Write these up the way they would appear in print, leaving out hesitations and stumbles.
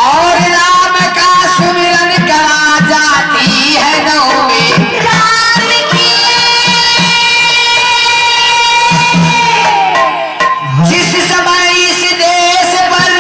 और राम का सुमिरन करा जाती है नवमी राम की। जिस समय इस देश पर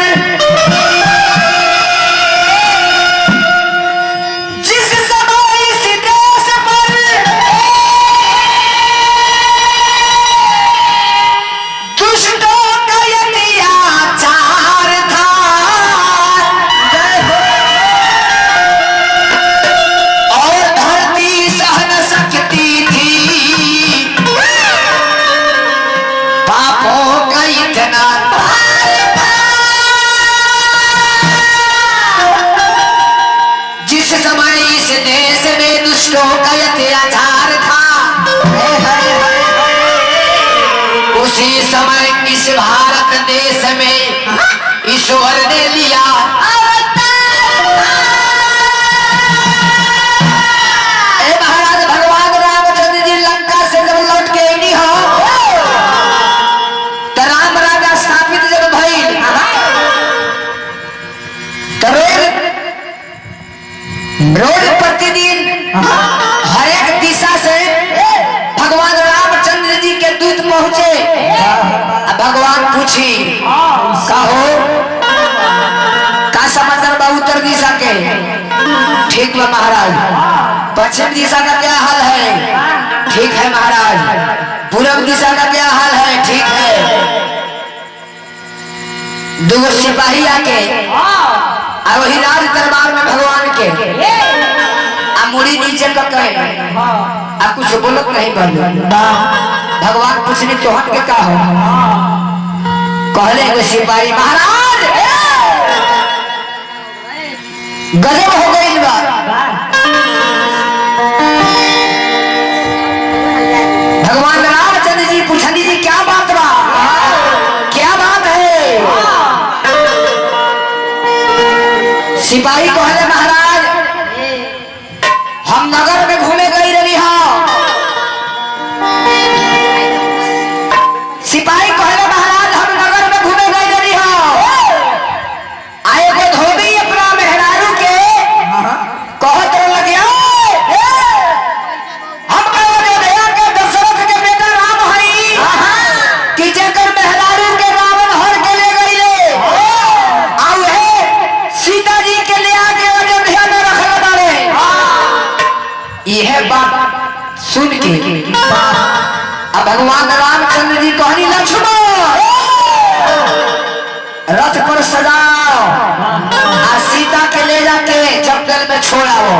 उसी समय इस भारत देश में ईश्वर ने लिया महाराज भगवान रामचंद्र जी लंका से जब लौट के आई हो तो राम राजा स्थापित जब भइल तो रोज प्रतिदिन हर एक दिशा से भगवान रामचंद्र जी के दूत पहुंचे। भगवान पूछी कहो का समाचार बा उत्तर दिशा के? ठीक बा महाराज। पश्चिम दिशा का क्या हाल है? ठीक है महाराज। पूर्व दिशा का क्या हाल है? ठीक है। दो सिपाही आके और वही राज दरबार में भगवान के मुड़ी नीचे का कहे आप कुछ बोलत नहीं बन। भगवान पूछने तोहन के का हो? कहले एगो सिपाही महाराज गजब हो गई बा। भगवान रामचंद्र जी पूछनी जी क्या बात बा? क्या बात है? सिपाही कहले महाराज हम नगर में घूमे गई रही हो। सिपाही कहले महाराज हम नगर में घूमे गई रही हो। आए को धोबी अपना मेहरारू के कहत लगे हम अयोध्या के दशरथ के बेटा राम हई कि जेकर मेहरारू के रावण हर के ले गई ले आउ है सीता जी के ले आके अयोध्या में रखले बारे। यह बात सुन के अब भगवान रामचंद्र जी कहनी लक्ष्मण रथ पर सजाओ और सीता के ले जाके जंगल में छोड़ाओ।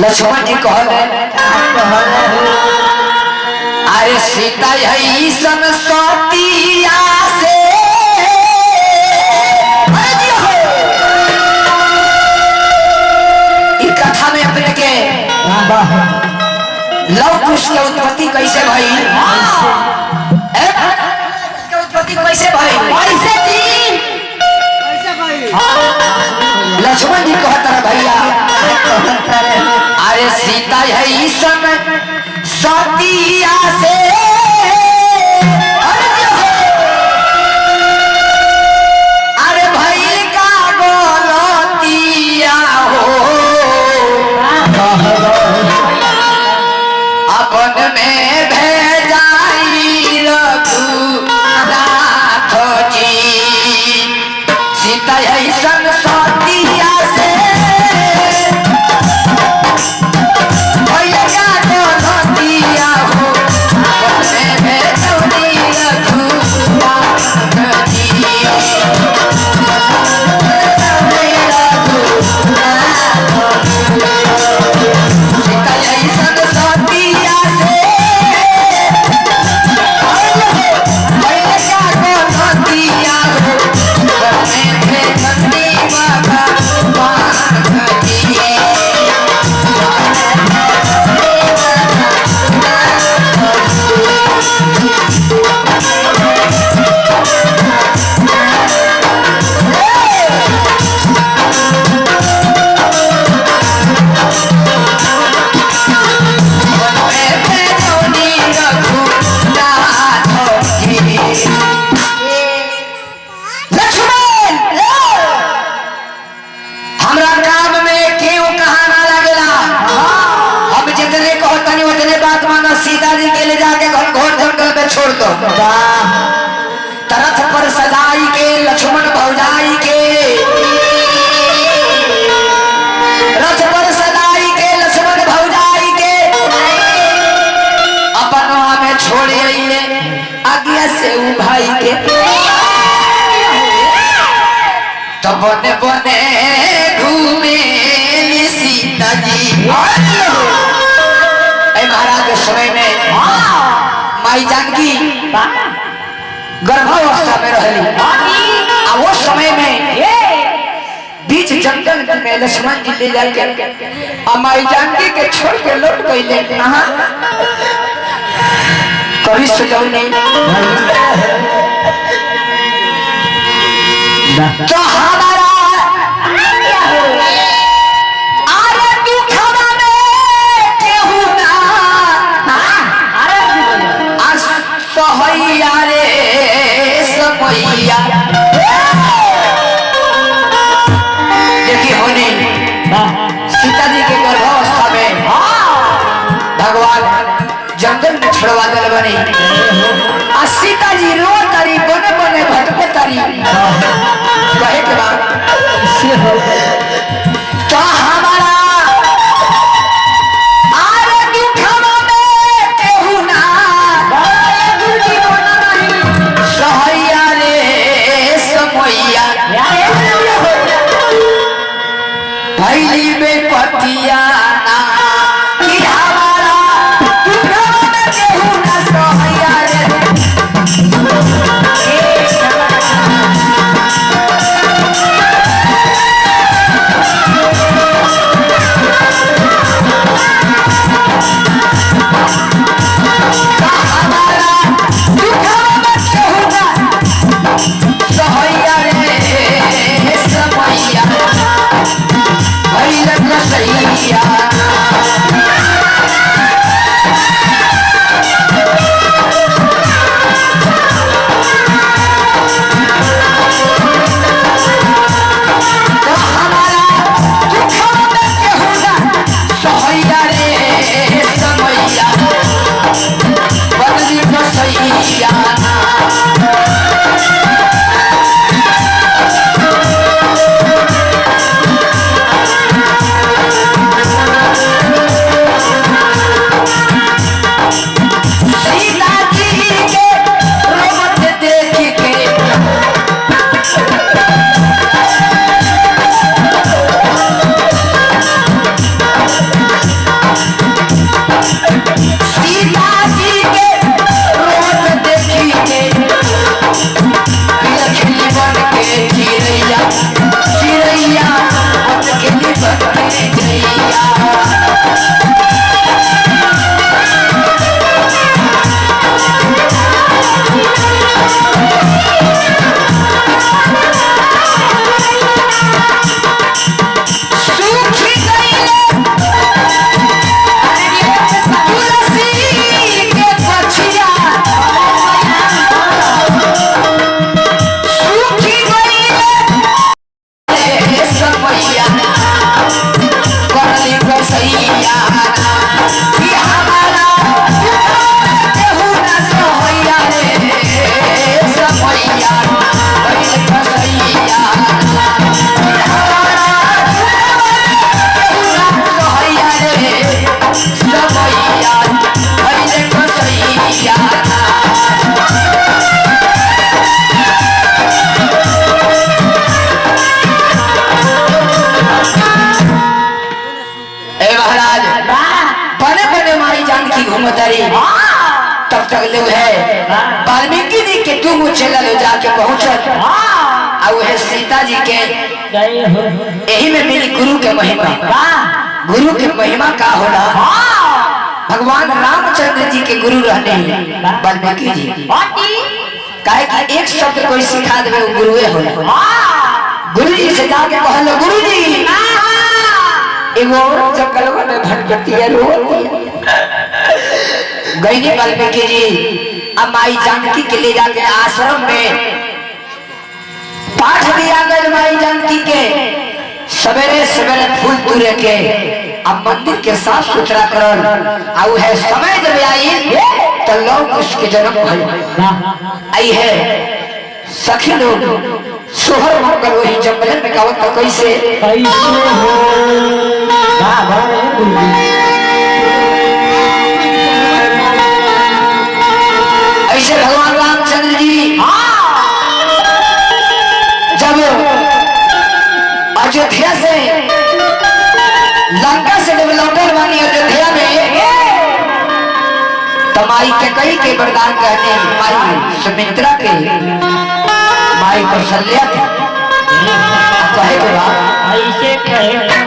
लक्ष्मण जी कहले अरे सीता यही सन सतिया से कथा में अपने के लव कुश के उत्पत्ति कैसे भई? उत्पत्ति कैसे भई? लक्ष्मण जी कहता है भैया अरे सीता यही सन सतिया से अरे भइल का बोलतिया हो अपन में भेजाई रघुनाथ जी सीता ऐसन सतिया से भैया बोलतिया हो छोड़ दो। तरथ पर सजाई के लक्ष्मण भौजाई के, रथ पर सजाई के लक्ष्मण भौजाई के, अपनवा में छोड़े अइले आज्ञा से उ भाई के। तो बने बने घूमे सीता जी। महाराज के समय में माई जानकी गर्भावस्था में रहली। वो समय में बीच जंगल में लक्ष्मण जी ले जाके माई जानकी के छोड़ के लौट गईले। कभी सुजौनी तो हमारा आरे दुखवा में केहू ना सहैया रे समैया। देखिए होने सीता जी के गर्भावस्था में भगवान जंगल में छोड़वा दिल बनी। सीता जी रो तारी बने बने भटके तारी कहे के बाद तो हमारा आरे दुखवा में केहू ना सहैया रे समैया। भैली बेपतिया ना कि हमारा दुखवा में केहू ना सहैया रे। तब तक लोग है वाल्मीकि जी के तुम चला लो जाके पहुंचत है सीता जी के यही में मेरी गुरु के महिमा। गुरु की महिमा का होला। भगवान रामचंद्र जी के गुरु रहने वाल्मीकि जी काहे कि एक शब्द कोई सिखा दे वो गुरुए होला। गुरु जी से जाके कहलो गुरु जी एगो औरत जंगल में भटकती है रोती गई वाल्मीकि जी अब माई जानकी के ले जाके आश्रम में पाठ दिया गया। माई जानकी के सवेरे सवेरे फूल तुरे के अब मंदिर के साफ सुथरा करल है समय जब आई तो लोग उसके जन्म भाई आई है सखी लोग सोहर मंगल वही जंगल में गावत तो कैसे ऐसे भगवान रामचंद्र जी जब अयोध्या से लंका से जब लौटल वाली अयोध्या में माई के कई के वरदान कहने माई सुमित्रा के माई कौशल्या के कहे के बाद ऐसे कहे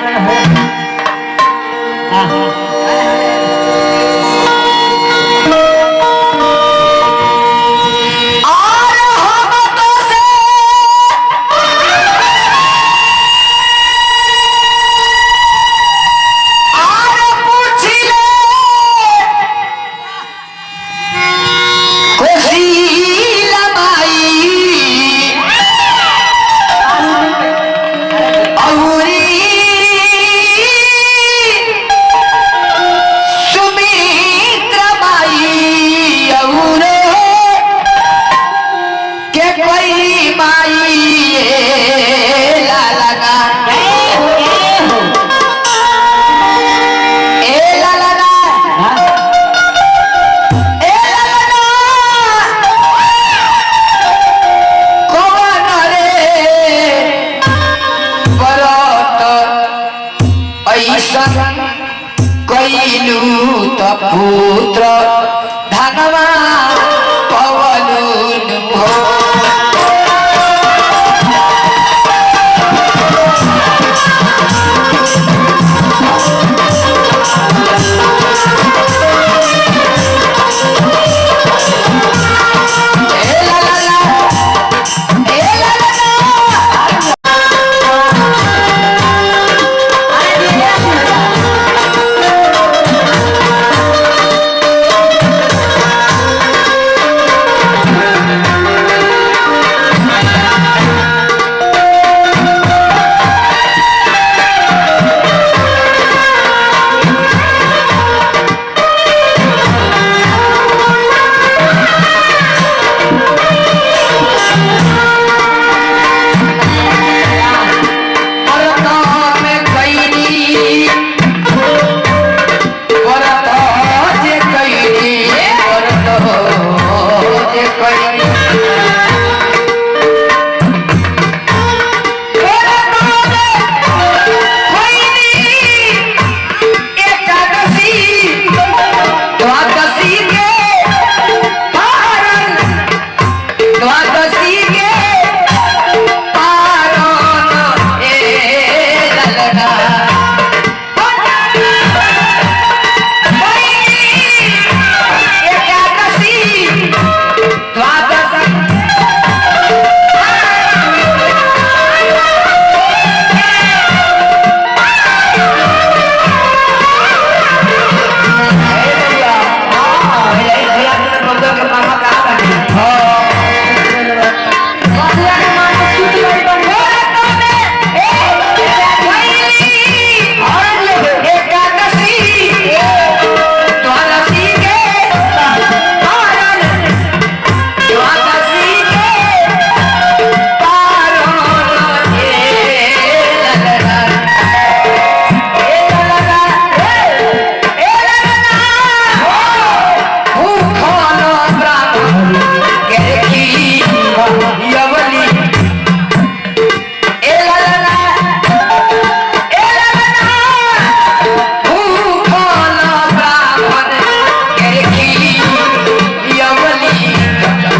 पुत्र धनवा पवलुन हो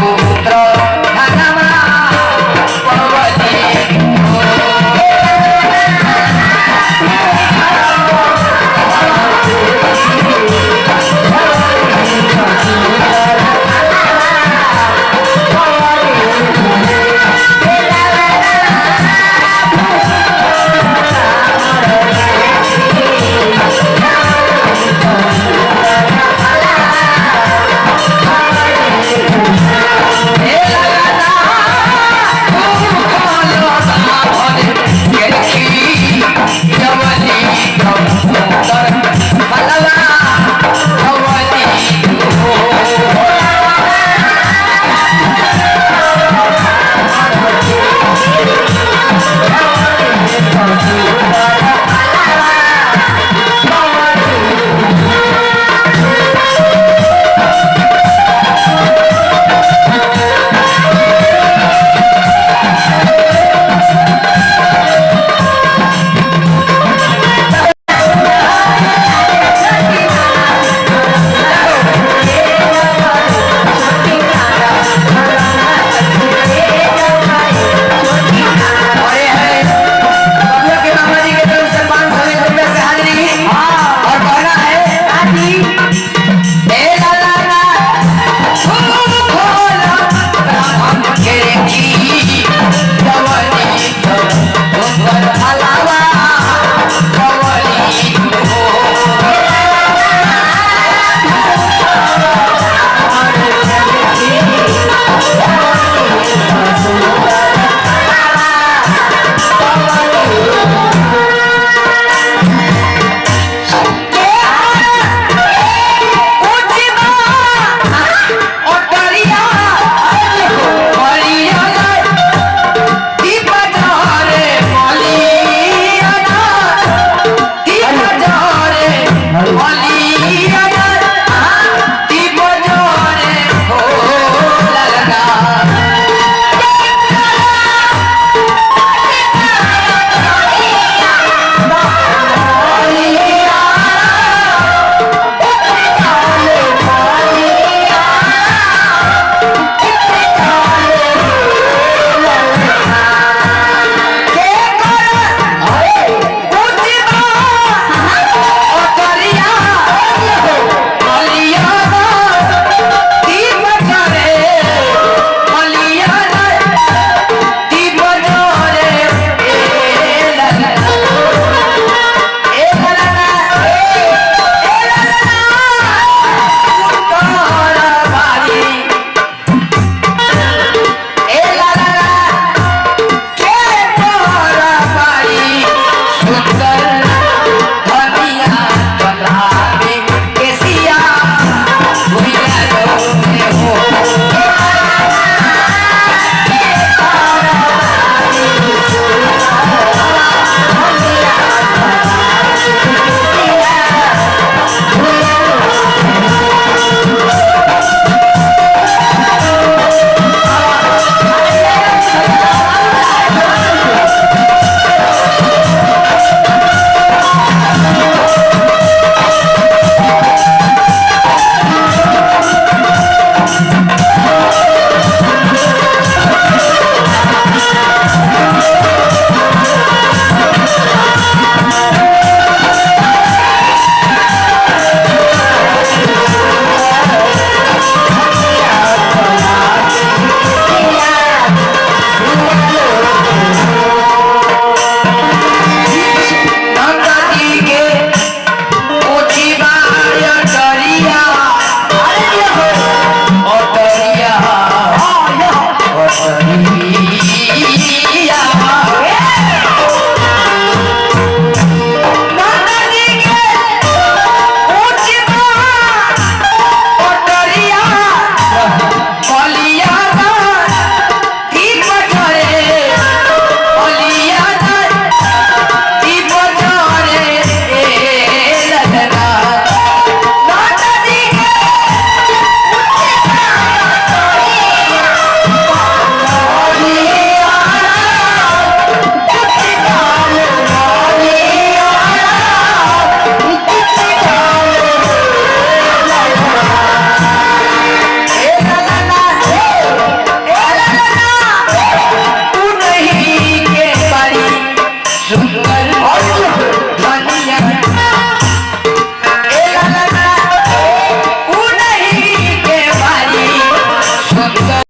पुत्र